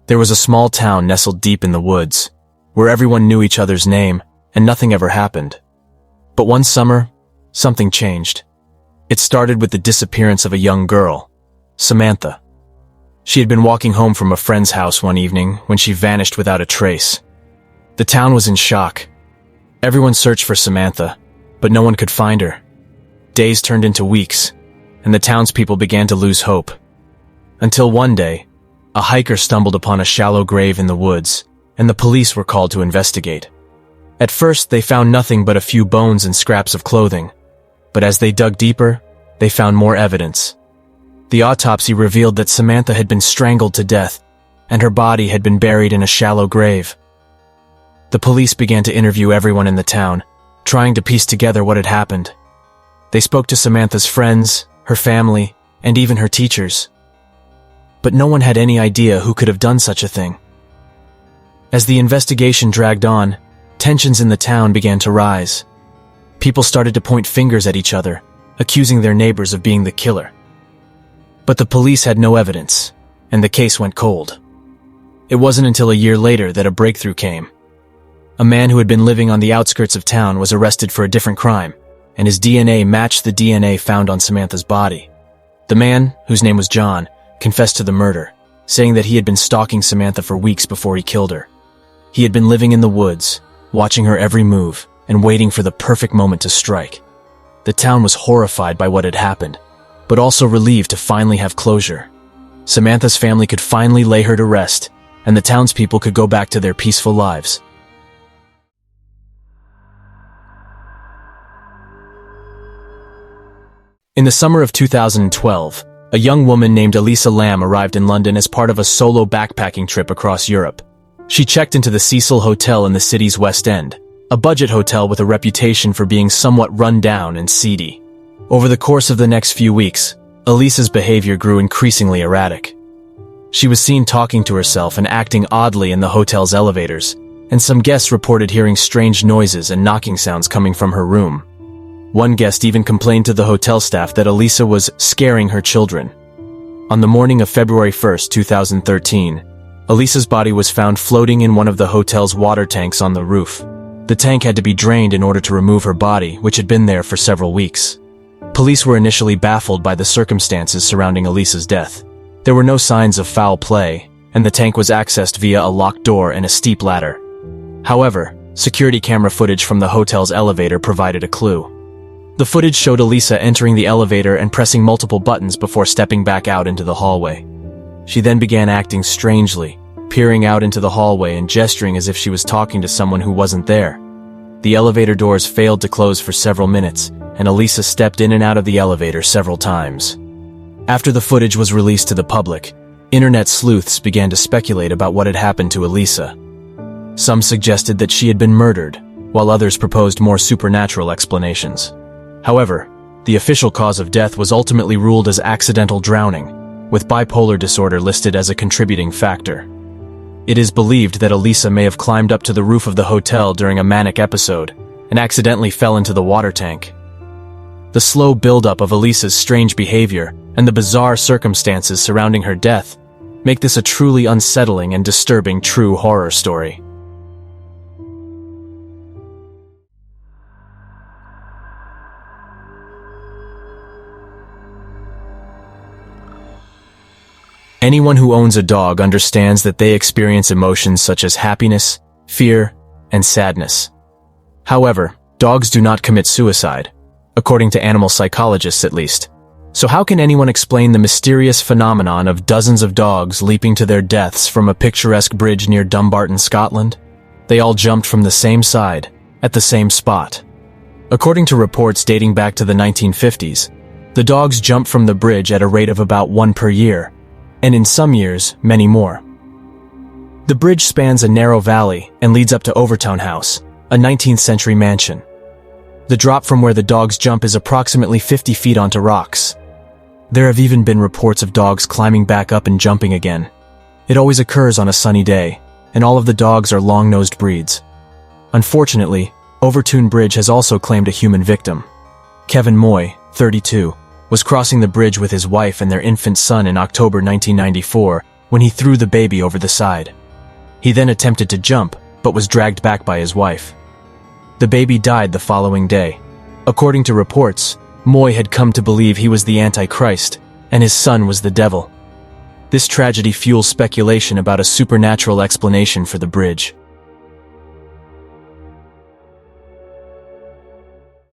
There was a small town nestled deep in the woods, where everyone knew each other's name and nothing ever happened. But one summer, something changed. It started with the disappearance of a young girl, Samantha. She had been walking home from a friend's house one evening when she vanished without a trace. The town was in shock. Everyone searched for Samantha, but no one could find her. Days turned into weeks, and the townspeople began to lose hope. Until one day, a hiker stumbled upon a shallow grave in the woods, and the police were called to investigate. At first, they found nothing but a few bones and scraps of clothing, but as they dug deeper, they found more evidence. The autopsy revealed that Samantha had been strangled to death, and her body had been buried in a shallow grave. The police began to interview everyone in the town, trying to piece together what had happened. They spoke to Samantha's friends, her family, and even her teachers. But no one had any idea who could have done such a thing. As the investigation dragged on, tensions in the town began to rise. People started to point fingers at each other, accusing their neighbors of being the killer. But the police had no evidence, and the case went cold. It wasn't until a year later that a breakthrough came. A man who had been living on the outskirts of town was arrested for a different crime, and his DNA matched the DNA found on Samantha's body. The man, whose name was John, confessed to the murder, saying that he had been stalking Samantha for weeks before he killed her. He had been living in the woods, watching her every move, and waiting for the perfect moment to strike. The town was horrified by what had happened, but also relieved to finally have closure. Samantha's family could finally lay her to rest, and the townspeople could go back to their peaceful lives. In the summer of 2012, a young woman named Elisa Lam arrived in London as part of a solo backpacking trip across Europe. She checked into the Cecil Hotel in the city's West End, a budget hotel with a reputation for being somewhat run down and seedy. Over the course of the next few weeks, Elisa's behavior grew increasingly erratic. She was seen talking to herself and acting oddly in the hotel's elevators, and some guests reported hearing strange noises and knocking sounds coming from her room. One guest even complained to the hotel staff that Elisa was scaring her children. On the morning of February 1st, 2013, Elisa's body was found floating in one of the hotel's water tanks on the roof. The tank had to be drained in order to remove her body, which had been there for several weeks. Police were initially baffled by the circumstances surrounding Elisa's death. There were no signs of foul play, and the tank was accessed via a locked door and a steep ladder. However, security camera footage from the hotel's elevator provided a clue. The footage showed Elisa entering the elevator and pressing multiple buttons before stepping back out into the hallway. She then began acting strangely, peering out into the hallway and gesturing as if she was talking to someone who wasn't there. The elevator doors failed to close for several minutes, and Elisa stepped in and out of the elevator several times. After the footage was released to the public, internet sleuths began to speculate about what had happened to Elisa. Some suggested that she had been murdered, while others proposed more supernatural explanations. However, the official cause of death was ultimately ruled as accidental drowning, with bipolar disorder listed as a contributing factor. It is believed that Elisa may have climbed up to the roof of the hotel during a manic episode and accidentally fell into the water tank. The slow buildup of Elisa's strange behavior and the bizarre circumstances surrounding her death make this a truly unsettling and disturbing true horror story. Anyone who owns a dog understands that they experience emotions such as happiness, fear, and sadness. However, dogs do not commit suicide, according to animal psychologists at least. So how can anyone explain the mysterious phenomenon of dozens of dogs leaping to their deaths from a picturesque bridge near Dumbarton, Scotland? They all jumped from the same side, at the same spot. According to reports dating back to the 1950s, the dogs jumped from the bridge at a rate of about 1 per year, and in some years, many more. The bridge spans a narrow valley and leads up to Overtoun House, a 19th century mansion. The drop from where the dogs jump is approximately 50 feet onto rocks. There have even been reports of dogs climbing back up and jumping again. It always occurs on a sunny day, and all of the dogs are long-nosed breeds. Unfortunately, Overtoun Bridge has also claimed a human victim. Kevin Moy, 32, was crossing the bridge with his wife and their infant son in October 1994 when he threw the baby over the side. He then attempted to jump, but was dragged back by his wife. The baby died the following day. According to reports, Moy had come to believe he was the Antichrist, and his son was the devil. This tragedy fuels speculation about a supernatural explanation for the bridge.